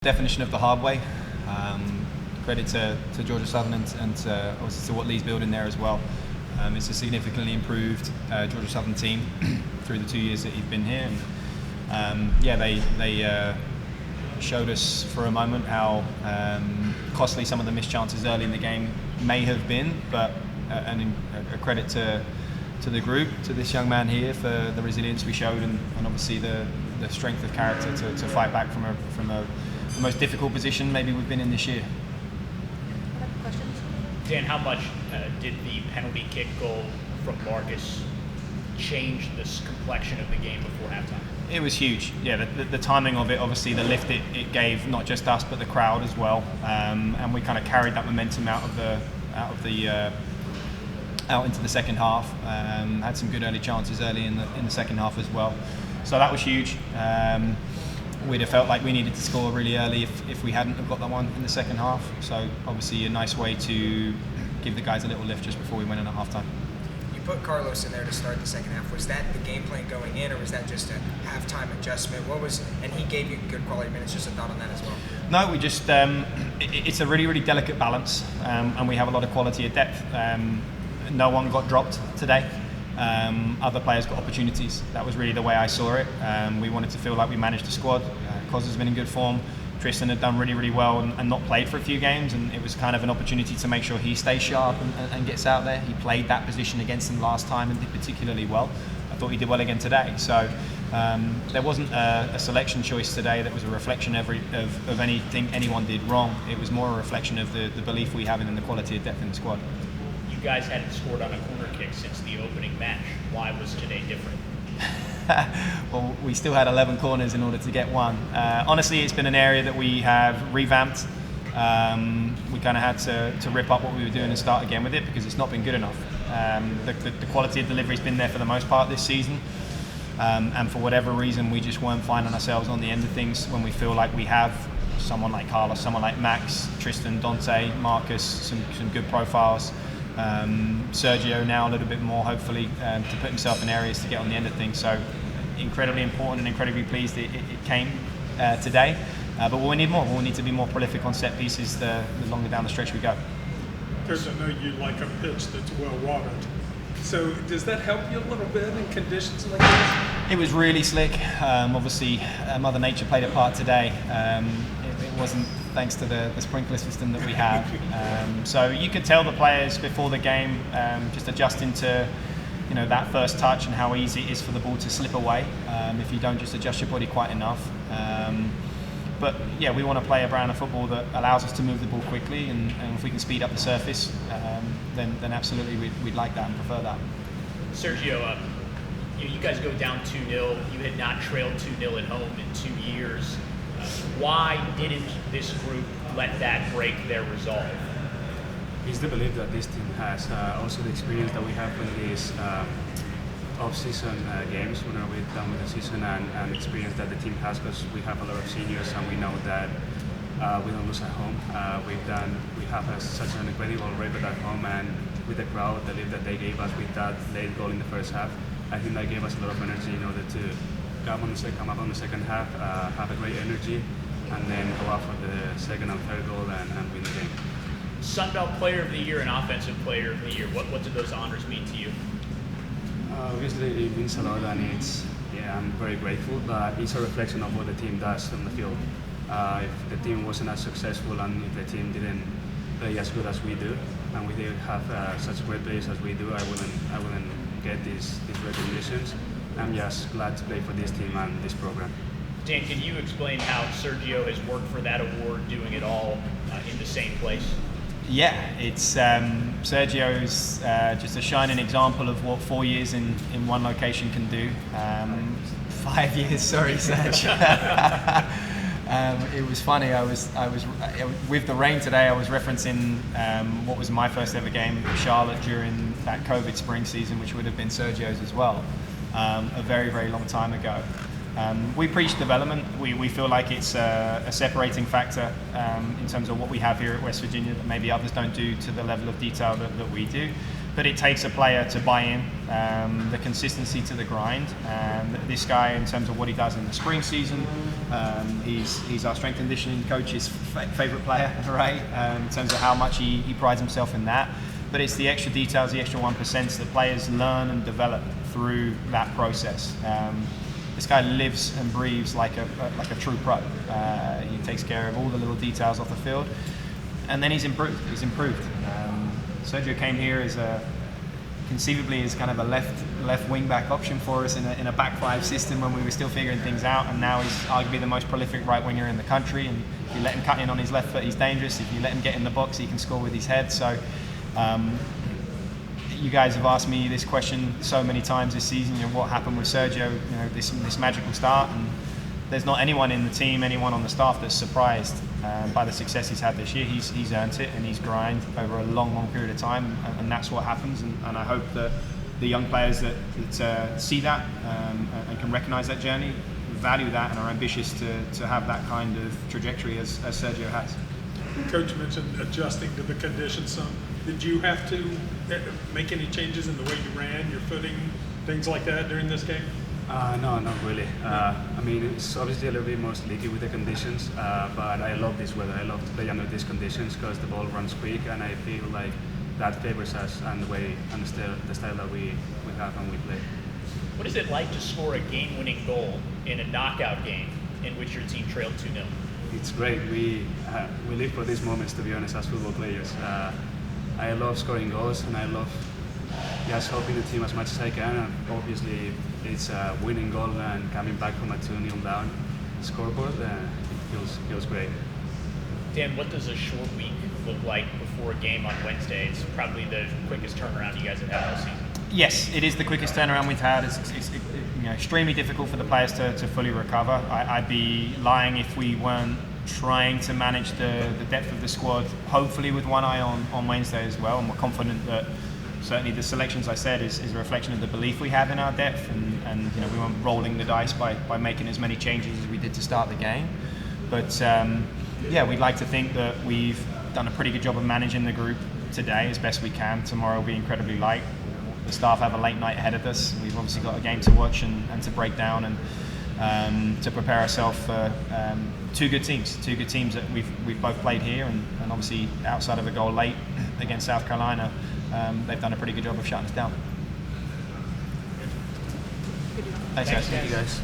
Definition of the hard way. Credit to Georgia Southern and obviously to what Lee's building there as well. It's a significantly improved Georgia Southern team through the 2 years that he's been here. And, they showed us for a moment how costly some of the missed chances early in the game may have been, but a credit to the group, to this young man here for the resilience we showed and obviously the strength of character to fight back from the most difficult position maybe we've been in this year. Questions? Dan, how much did the penalty kick goal from Marcus change this complexion of the game before halftime? It was huge. Yeah, the timing of it, obviously the lift it gave not just us but the crowd as well, and we kind of carried that momentum out into the second half. Had some good early chances early in the second half as well. So that was huge. We'd have felt like we needed to score really early if we hadn't have got that one in the second half. So obviously a nice way to give the guys a little lift just before we went in at halftime. You put Carlos in there to start the second half. Was that the game plan going in, or was that just a halftime adjustment? And he gave you good quality minutes. Just a thought on that as well. No, we just it's a really, really delicate balance, and we have a lot of quality at depth. No one got dropped today. Other players got opportunities. That was really the way I saw it. We wanted to feel like we managed the squad. Cos has been in good form. Tristan had done really, really well and not played for a few games, and it was kind of an opportunity to make sure he stays sharp and gets out there. He played that position against him last time and did particularly well. I thought he did well again today. So there wasn't a selection choice today that was a reflection of anything anyone did wrong. It was more a reflection of the belief we have in the quality of depth in the squad. You guys hadn't scored on a corner kick since the opening match. Why was today different? Well, we still had 11 corners in order to get one. Honestly, it's been an area that we have revamped. We kind of had to rip up what we were doing and start again with it because it's not been good enough. The quality of delivery has been there for the most part this season. And for whatever reason, we just weren't finding ourselves on the end of things when we feel like we have someone like Carlos, someone like Max, Tristan, Dante, Marcus, some good profiles. Sergio now a little bit more, hopefully, to put himself in areas to get on the end of things. So incredibly important and incredibly pleased it came today. But we'll need more. We'll need to be more prolific on set pieces the longer down the stretch we go. Coach, I know you like a pitch that's well watered. So does that help you a little bit in conditions like this? It was really slick. Obviously, Mother Nature played a part today. It wasn't thanks to the sprinkler system that we have. So you could tell the players before the game just adjusting to that first touch and how easy it is for the ball to slip away if you don't just adjust your body quite enough. But yeah, we want to play a brand of football that allows us to move the ball quickly, and if we can speed up the surface, then absolutely we'd like that and prefer that. Sergio, you guys go down 2-0. You had not trailed 2-0 at home in 2 years. Why didn't this group let that break their resolve? It's the belief that this team has, also the experience that we have in these off-season games when we're done with the season, and experience that the team has, because we have a lot of seniors and we know that we don't lose at home. We have such an incredible record at home, and with the crowd, the lead that they gave us with that late goal in the first half, I think that gave us a lot of energy in order to come up on the second half, have a great energy, and then go out for the second and third goal and win the game. Sunbelt Player of the Year and Offensive Player of the Year, what do those honors mean to you? Obviously it means a lot, and I'm very grateful, but it's a reflection of what the team does on the field. If the team wasn't as successful and if the team didn't play as good as we do, and we didn't have such great players as we do, I wouldn't get these recognitions. I'm just glad to play for this team and this program. Dan, can you explain how Sergio has worked for that award, doing it all in the same place? Yeah, it's Sergio's just a shining example of what 4 years in one location can do. 5 years, sorry, Serge. It was funny. I was with the rain today. I was referencing what was my first ever game with Charlotte during that COVID spring season, which would have been Sergio's as well, a very, very long time ago. We preach development. We feel like it's a separating factor in terms of what we have here at West Virginia that maybe others don't do to the level of detail that we do. but it takes a player to buy in, the consistency to the grind. This guy, in terms of what he does in the spring season, he's our strength and conditioning coach's favourite player, right? In terms of how much he prides himself in that. But it's the extra details, the extra 1% that players learn and develop through that process. This guy lives and breathes like a true pro. He takes care of all the little details off the field, and then he's improved. Sergio came here as conceivably as kind of a left wing back option for us in a back five system when we were still figuring things out, and now he's arguably the most prolific right winger in the country. And if you let him cut in on his left foot, he's dangerous. If you let him get in the box, he can score with his head. So. You guys have asked me this question so many times this season. What happened with Sergio? This magical start, and there's not anyone in the team, anyone on the staff that's surprised by the success he's had this year. He's earned it, and he's grind over a long period of time, and that's what happens. And I hope that the young players that see that and can recognise that journey, value that, and are ambitious to have that kind of trajectory as Sergio has. Coach mentioned adjusting to the conditions some. Did you have to make any changes in the way you ran, your footing, things like that during this game? No, not really. I mean, it's obviously a little bit more sleepy with the conditions, but I love this weather. I love to play under these conditions because the ball runs quick, and I feel like that favors us and the style that we have when we play. What is it like to score a game-winning goal in a knockout game in which your team trailed 2-0? It's great. We live for these moments, to be honest, as football players. I love scoring goals, and I love just helping the team as much as I can. And obviously, it's a winning goal and coming back from a 2-0 down scoreboard. It feels great. Dan, what does a short week look like before a game on Wednesday? It's probably the quickest turnaround you guys have had all season. Yes, it is the quickest turnaround we've had. It's extremely difficult for the players to fully recover. I'd be lying if we weren't trying to manage the depth of the squad, hopefully with one eye on Wednesday as well. And we're confident that certainly the selections I said is a reflection of the belief we have in our depth, and we weren't rolling the dice by making as many changes as we did to start the game. But we'd like to think that we've done a pretty good job of managing the group today as best we can. Tomorrow will be incredibly light. The staff have a late night ahead of us. We've obviously got a game to watch and to break down and to prepare ourselves for two good teams that we've both played here, and obviously outside of a goal late against South Carolina, they've done a pretty good job of shutting us down. Thanks guys. Thank you guys.